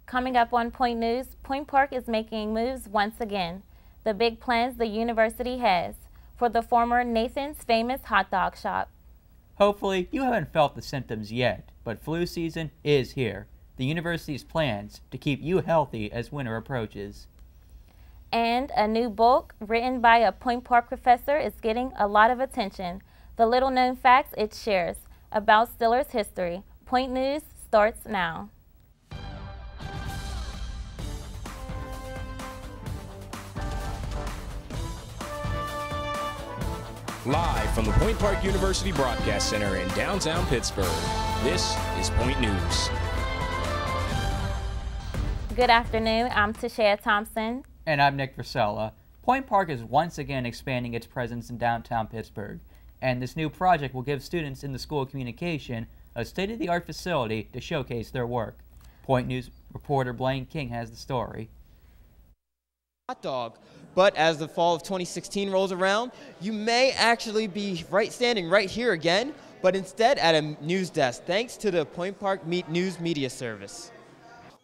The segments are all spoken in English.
Coming up on Point News, Point Park is making moves once again. The big plans the university has for the former Nathan's famous hot dog shop. Hopefully, you haven't felt the symptoms yet, but flu season is here. The university's plans to keep you healthy as winter approaches. And a new book written by a Point Park professor is getting a lot of attention. The little-known facts it shares about Steelers history. Point News starts now. Live from the Point Park University Broadcast Center in downtown Pittsburgh, this is Point News. Good afternoon, I'm Tashea Thompson. And I'm Nick Vasella. Point Park is once again expanding its presence in downtown Pittsburgh, and this new project will give students in the School of Communication a state-of-the-art facility to showcase their work. Point News reporter Blaine King has the story. Hot dog. But as the fall of 2016 rolls around, you may actually be standing right here again, but instead at a news desk, thanks to the Point Park News Media Service.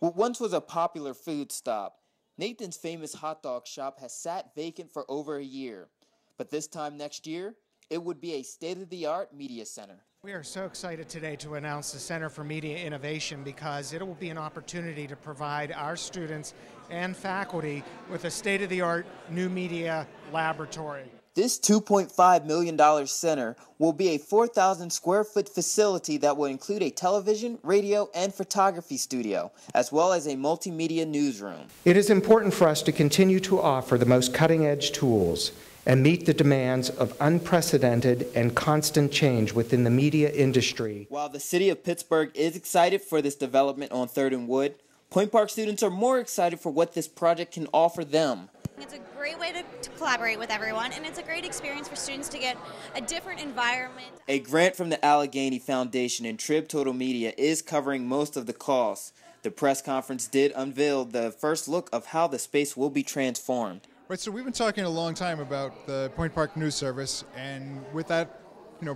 What once was a popular food stop, Nathan's famous hot dog shop has sat vacant for over a year. But this time next year, it would be a state-of-the-art media center. We are so excited today to announce the Center for Media Innovation because it will be an opportunity to provide our students and faculty with a state-of-the-art new media laboratory. This $2.5 million center will be a 4,000 square foot facility that will include a television, radio, and photography studio, as well as a multimedia newsroom. It is important for us to continue to offer the most cutting-edge tools and meet the demands of unprecedented and constant change within the media industry. While the city of Pittsburgh is excited for this development on 3rd and Wood, Point Park students are more excited for what this project can offer them. It's a great way to collaborate with everyone, and it's a great experience for students to get a different environment. A grant from the Allegheny Foundation and Trib Total Media is covering most of the costs. The press conference did unveil the first look of how the space will be transformed. Right, so we've been talking a long time about the Point Park News Service, and with that,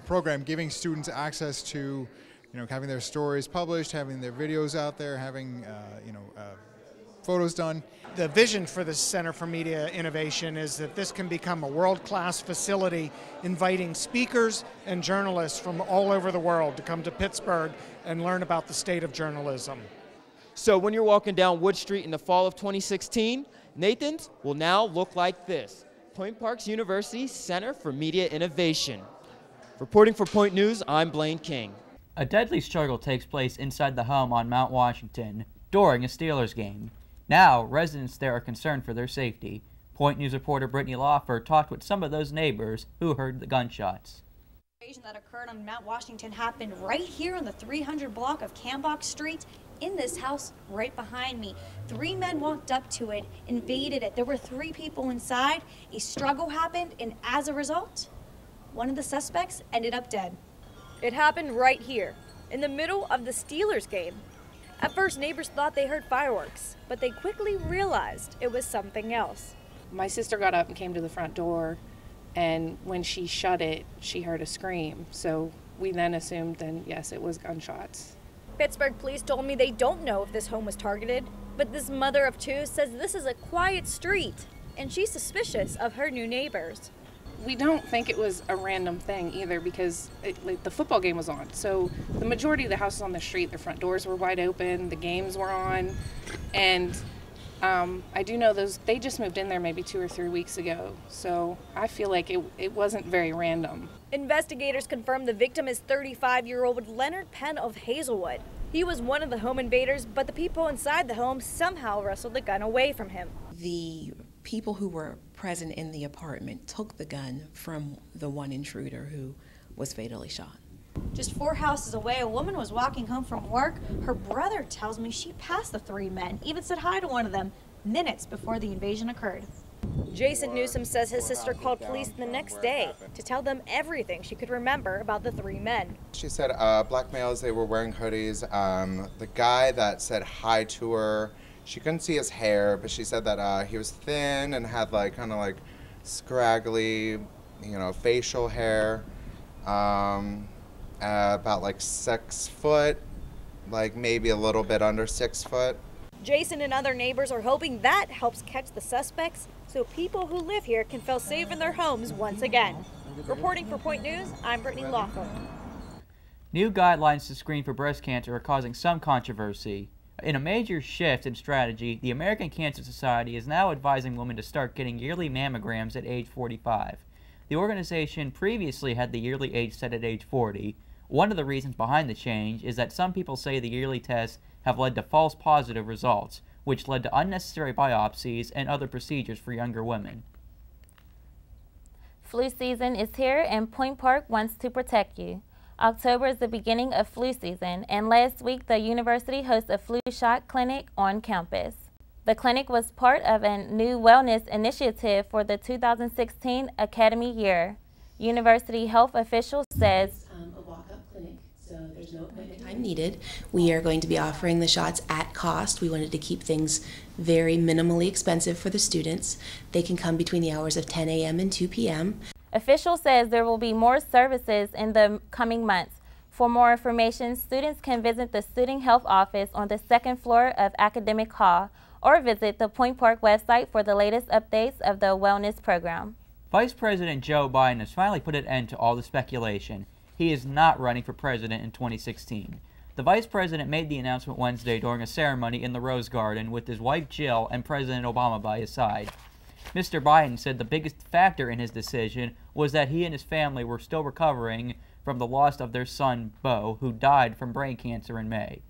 program, giving students access to, having their stories published, having their videos out there, having, photos done. The vision for the Center for Media Innovation is that this can become a world-class facility inviting speakers and journalists from all over the world to come to Pittsburgh and learn about the state of journalism. So when you're walking down Wood Street in the fall of 2016, Nathan's will now look like this. Point Park's University Center for Media Innovation. Reporting for Point News, I'm Blaine King. A deadly struggle takes place inside the home on Mount Washington during a Steelers game. Now, residents there are concerned for their safety. Point News reporter Brittany Lawfer talked with some of those neighbors who heard the gunshots. The invasion that occurred on Mount Washington happened right here on the 300 block of Cambach Street in this house right behind me. 3 men walked up to it, invaded it. There were 3 people inside. A struggle happened, and as a result, one of the suspects ended up dead. It happened right here, in the middle of the Steelers game. At first, neighbors thought they heard fireworks, but they quickly realized it was something else. My sister got up and came to the front door, and when she shut it, she heard a scream. So we then assumed, yes, it was gunshots. Pittsburgh police told me they don't know if this home was targeted, but this mother of 2 says this is a quiet street, and she's suspicious of her new neighbors. We don't think it was a random thing either because the football game was on. So the majority of the houses on the street, their front doors were wide open, the games were on, and I do know they just moved in there maybe 2 or 3 weeks ago. So I feel like it wasn't very random. Investigators confirmed the victim is 35-year-old Leonard Penn of Hazelwood. He was one of the home invaders, but the people inside the home somehow wrestled the gun away from him. The people who were present in the apartment took the gun from the one intruder who was fatally shot. Just 4 houses away, a woman was walking home from work. Her brother tells me she passed the 3 men, even said hi to one of them minutes before the invasion occurred. Jason Newsom says his sister called police the next day to tell them everything she could remember about the 3 men. She said black males, they were wearing hoodies. The guy that said hi to her, she couldn't see his hair, but she said that he was thin and had kind of scraggly, facial hair. About 6 foot, maybe a little bit under 6 foot. Jason and other neighbors are hoping that helps catch the suspects so people who live here can feel safe in their homes once again. Reporting for Point News, I'm Brittany Laughlin. New guidelines to screen for breast cancer are causing some controversy. In a major shift in strategy, the American Cancer Society is now advising women to start getting yearly mammograms at age 45. The organization previously had the yearly age set at age 40. One of the reasons behind the change is that some people say the yearly tests have led to false positive results, which led to unnecessary biopsies and other procedures for younger women. Flu season is here and Point Park wants to protect you. October is the beginning of flu season, and last week the university hosted a flu shot clinic on campus. The clinic was part of a new wellness initiative for the 2016 academy year. University health officials says a walk-up clinic, so there's no appointment time needed. We are going to be offering the shots at cost. We wanted to keep things very minimally expensive for the students. They can come between the hours of 10 a.m. and 2 p.m. Official says there will be more services in the coming months. For more information, students can visit the Student Health Office on the second floor of Academic Hall or visit the Point Park website for the latest updates of the wellness program. Vice President Joe Biden has finally put an end to all the speculation. He is not running for president in 2016. The Vice President made the announcement Wednesday during a ceremony in the Rose Garden with his wife Jill and President Obama by his side. Mr. Biden said the biggest factor in his decision was that he and his family were still recovering from the loss of their son, Beau, who died from brain cancer in May.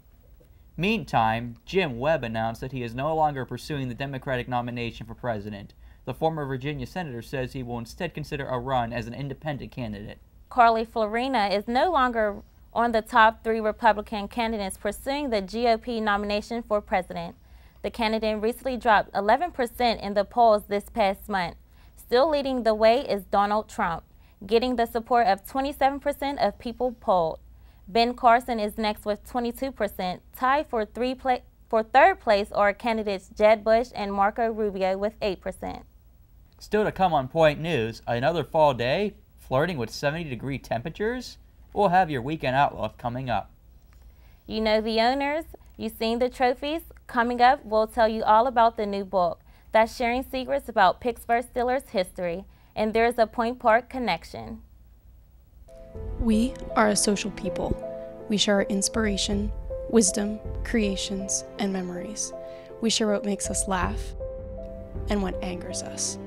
Meantime, Jim Webb announced that he is no longer pursuing the Democratic nomination for president. The former Virginia senator says he will instead consider a run as an independent candidate. Carly Fiorina is no longer on the top 3 Republican candidates pursuing the GOP nomination for president. The candidate recently dropped 11% in the polls this past month. Still leading the way is Donald Trump, getting the support of 27% of people polled. Ben Carson is next with 22%. Tied for third place are candidates Jeb Bush and Marco Rubio with 8%. Still to come on Point News, another fall day, flirting with 70-degree temperatures? We'll have your weekend outlook coming up. You know the owners, you've seen the trophies. Coming up, we'll tell you all about the new book that's sharing secrets about Pittsburgh Steelers history, and there's a Point Park connection. We are a social people. We share our inspiration, wisdom, creations, and memories. We share what makes us laugh and what angers us.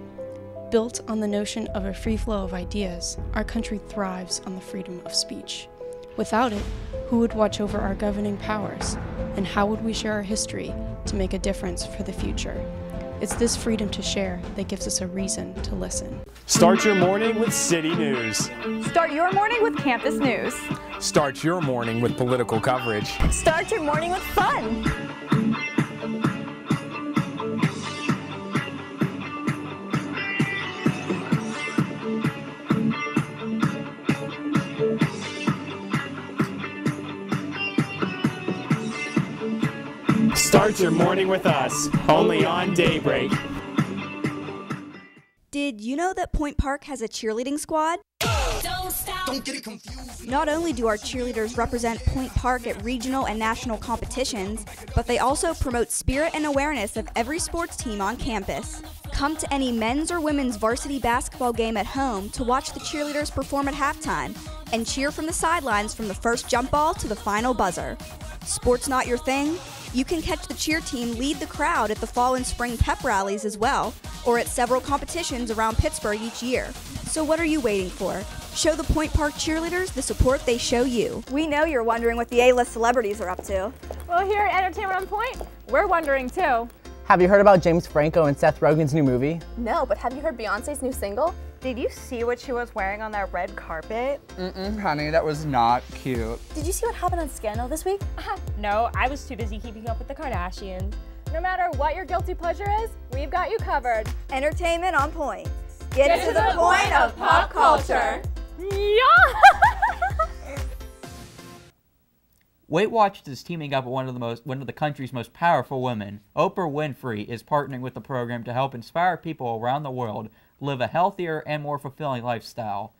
Built on the notion of a free flow of ideas, our country thrives on the freedom of speech. Without it, who would watch over our governing powers? And how would we share our history to make a difference for the future? It's this freedom to share that gives us a reason to listen. Start your morning with City News. Start your morning with campus news. Start your morning with political coverage. Start your morning with fun. Start your morning with us, only on Daybreak. Did you know that Point Park has a cheerleading squad? Don't stop. Don't get it confused. Not only do our cheerleaders represent Point Park at regional and national competitions, but they also promote spirit and awareness of every sports team on campus. Come to any men's or women's varsity basketball game at home to watch the cheerleaders perform at halftime and cheer from the sidelines from the first jump ball to the final buzzer. Sports not your thing? You can catch the cheer team lead the crowd at the fall and spring pep rallies as well, or at several competitions around Pittsburgh each year. So what are you waiting for? Show the Point Park cheerleaders the support they show you. We know you're wondering what the A-list celebrities are up to. Well, here at Entertainment on Point, we're wondering too. Have you heard about James Franco and Seth Rogen's new movie? No, but have you heard Beyonce's new single? Did you see what she was wearing on that red carpet? Honey, that was not cute. Did you see what happened on Scandal this week? No, I was too busy keeping up with the Kardashians. No matter what your guilty pleasure is, we've got you covered. Entertainment on Point. Get to the point of pop culture. Yeah! Weight Watchers is teaming up with one of the country's most powerful women. Oprah Winfrey is partnering with the program to help inspire people around the world live a healthier and more fulfilling lifestyle.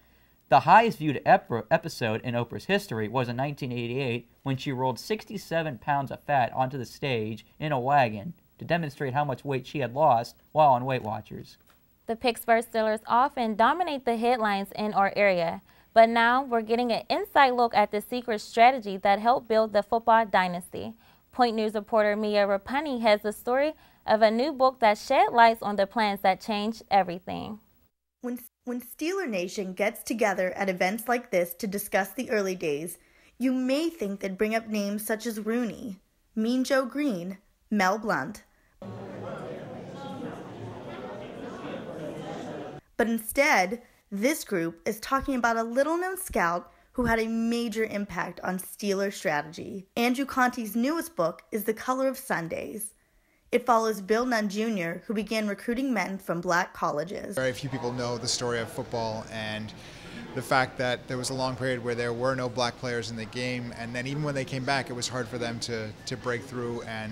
The highest viewed episode in Oprah's history was in 1988 when she rolled 67 pounds of fat onto the stage in a wagon to demonstrate how much weight she had lost while on Weight Watchers. The Pittsburgh Steelers often dominate the headlines in our area, but now we're getting an inside look at the secret strategy that helped build the football dynasty. Point News reporter Mia Rapani has the story of a new book that shed lights on the plans that changed everything. When Steeler Nation gets together at events like this to discuss the early days, you may think they'd bring up names such as Rooney, Mean Joe Green, Mel Blount. But instead, this group is talking about a little-known scout who had a major impact on Steeler strategy. Andrew Conte's newest book is The Color of Sundays. It follows Bill Nunn Jr., who began recruiting men from black colleges. Very few people know the story of football and the fact that there was a long period where there were no black players in the game, and then even when they came back, it was hard for them to break through and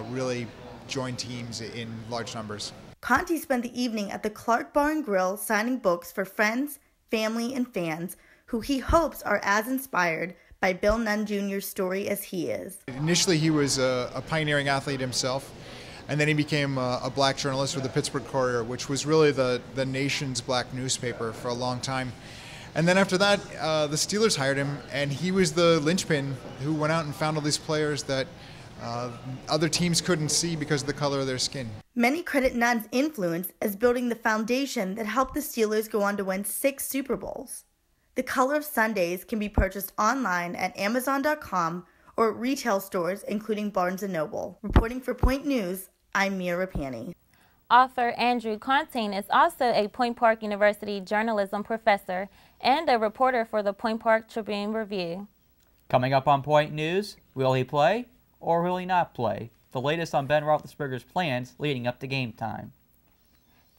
really join teams in large numbers. Conte spent the evening at the Clark Bar and Grill signing books for friends, family, and fans who he hopes are as inspired by Bill Nunn Jr.'s story as he is. Initially, he was a pioneering athlete himself, and then he became a black journalist for the Pittsburgh Courier, which was really the nation's black newspaper for a long time. And then after that, the Steelers hired him, and he was the linchpin who went out and found all these players that other teams couldn't see because of the color of their skin. Many credit Nunn's influence as building the foundation that helped the Steelers go on to win 6 Super Bowls. The Color of Sundays can be purchased online at Amazon.com or at retail stores including Barnes & Noble. Reporting for Point News, I'm Mia Rapani. Author Andrew Conte is also a Point Park University journalism professor and a reporter for the Point Park Tribune Review. Coming up on Point News, will he play or will he not play? The latest on Ben Roethlisberger's plans leading up to game time.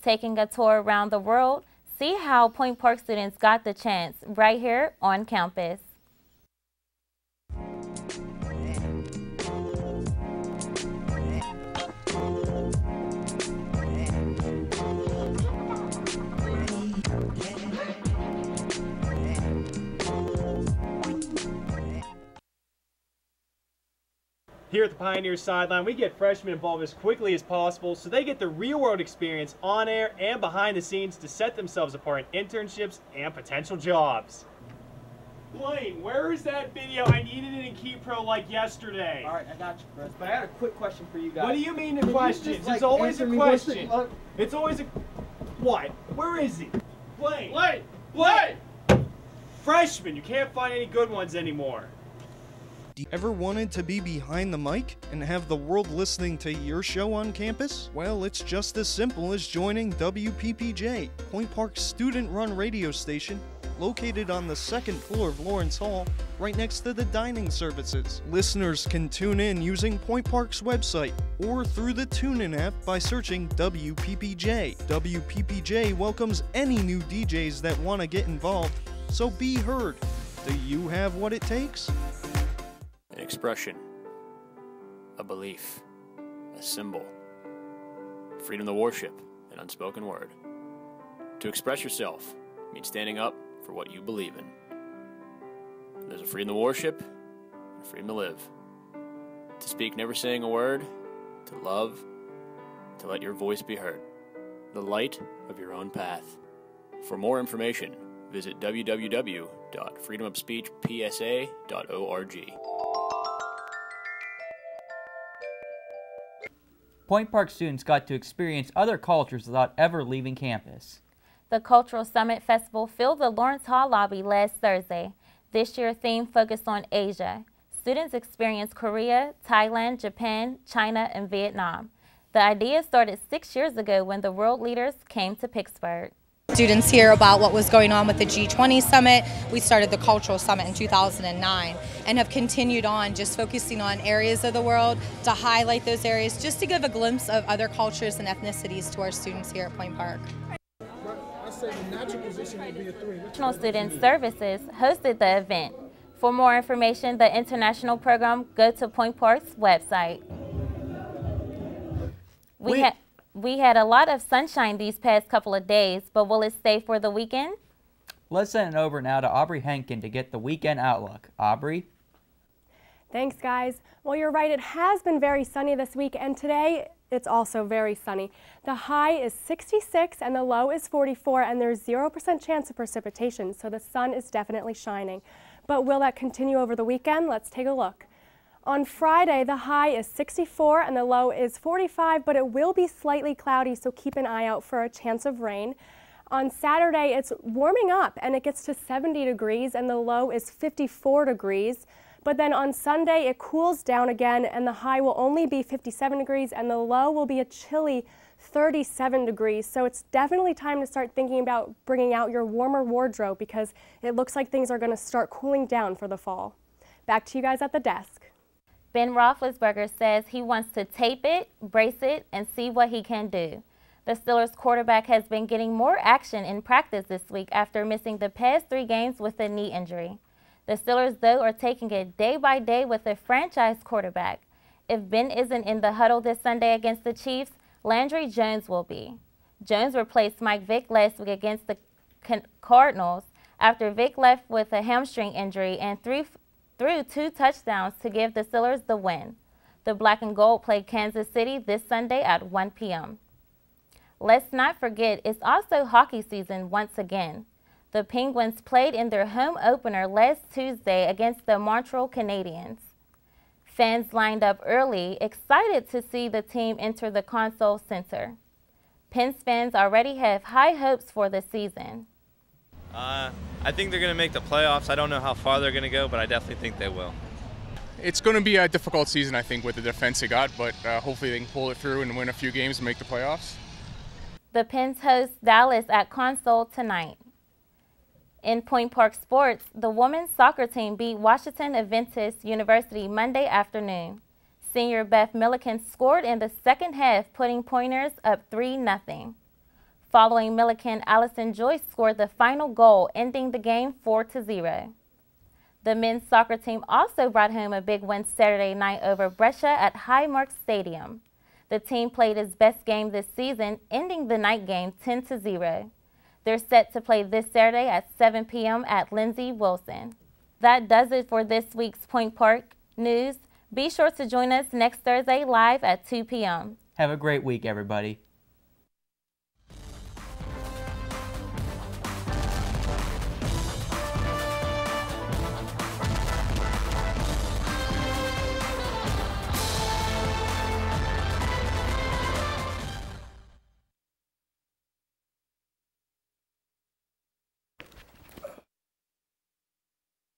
Taking a tour around the world, see how Point Park students got the chance right here on campus. Here at the Pioneers sideline, we get freshmen involved as quickly as possible so they get the real-world experience on air and behind the scenes to set themselves apart in internships and potential jobs. Blaine, where is that video? I needed it in KeyPro like yesterday. All right, I got you, Chris. But I had a quick question for you guys. What do you mean the questions? It's always a question. It's always a... What? Where is he? Blaine! Blaine! Blaine! Freshman, you can't find any good ones anymore. Ever wanted to be behind the mic and have the world listening to your show on campus? Well, it's just as simple as joining WPPJ, Point Park's student-run radio station, located on the 2nd floor of Lawrence Hall, right next to the dining services. Listeners can tune in using Point Park's website or through the TuneIn app by searching WPPJ. WPPJ welcomes any new DJs that want to get involved, so be heard. Do you have what it takes? An expression, a belief, a symbol, freedom to worship, an unspoken word. To express yourself means standing up for what you believe in. There's a freedom to worship and a freedom to live. To speak never saying a word, to love, to let your voice be heard. The light of your own path. For more information, visit www.freedomofspeechpsa.org. Point Park students got to experience other cultures without ever leaving campus. The Cultural Summit Festival filled the Lawrence Hall lobby last Thursday. This year's theme focused on Asia. Students experienced Korea, Thailand, Japan, China, and Vietnam. The idea started 6 years ago when the world leaders came to Pittsburgh. Students hear about what was going on with the G20 summit. We started the Cultural Summit in 2009 and have continued on just focusing on areas of the world to highlight those areas, just to give a glimpse of other cultures and ethnicities to our students here at Point Park. International Student Services hosted the event. For more information, the international program, go to Point Park's website. We had a lot of sunshine these past couple of days, but will it stay for the weekend? Let's send it over now to Aubrey Henkin to get the weekend outlook. Aubrey? Thanks, guys. Well, you're right. It has been very sunny this week, and today it's also very sunny. The high is 66 and the low is 44, and there's 0% chance of precipitation, so the sun is definitely shining. But will that continue over the weekend? Let's take a look. On Friday, the high is 64 and the low is 45, but it will be slightly cloudy, so keep an eye out for a chance of rain. On Saturday, it's warming up and it gets to 70 degrees and the low is 54 degrees. But then on Sunday, it cools down again and the high will only be 57 degrees and the low will be a chilly 37 degrees. So it's definitely time to start thinking about bringing out your warmer wardrobe because it looks like things are going to start cooling down for the fall. Back to you guys at the desk. Ben Roethlisberger says he wants to tape it, brace it, and see what he can do. The Steelers quarterback has been getting more action in practice this week after missing the past 3 games with a knee injury. The Steelers, though, are taking it day by day with a franchise quarterback. If Ben isn't in the huddle this Sunday against the Chiefs, Landry Jones will be. Jones replaced Mike Vick last week against the Cardinals after Vick left with a hamstring injury and threw 2 touchdowns to give the Steelers the win. The Black and Gold play Kansas City this Sunday at 1 p.m. Let's not forget, it's also hockey season once again. The Penguins played in their home opener last Tuesday against the Montreal Canadiens. Fans lined up early, excited to see the team enter the Console Center. Pens fans already have high hopes for the season. I think they're going to make the playoffs. I don't know how far they're going to go, but I definitely think they will. It's going to be a difficult season, I think, with the defense they got, but hopefully they can pull it through and win a few games and make the playoffs. The Pens host Dallas at Console tonight. In Point Park sports, the women's soccer team beat Washington Adventist University Monday afternoon. Senior Beth Milliken scored in the second half, putting Pointers up 3-0. Following Milliken, Allison Joyce scored the final goal, ending the game 4-0. The men's soccer team also brought home a big win Saturday night over Brescia at Highmark Stadium. The team played its best game this season, ending the night game 10-0. They're set to play this Saturday at 7 p.m. at Lindsey Wilson. That does it for this week's Point Park News. Be sure to join us next Thursday live at 2 p.m. Have a great week, everybody.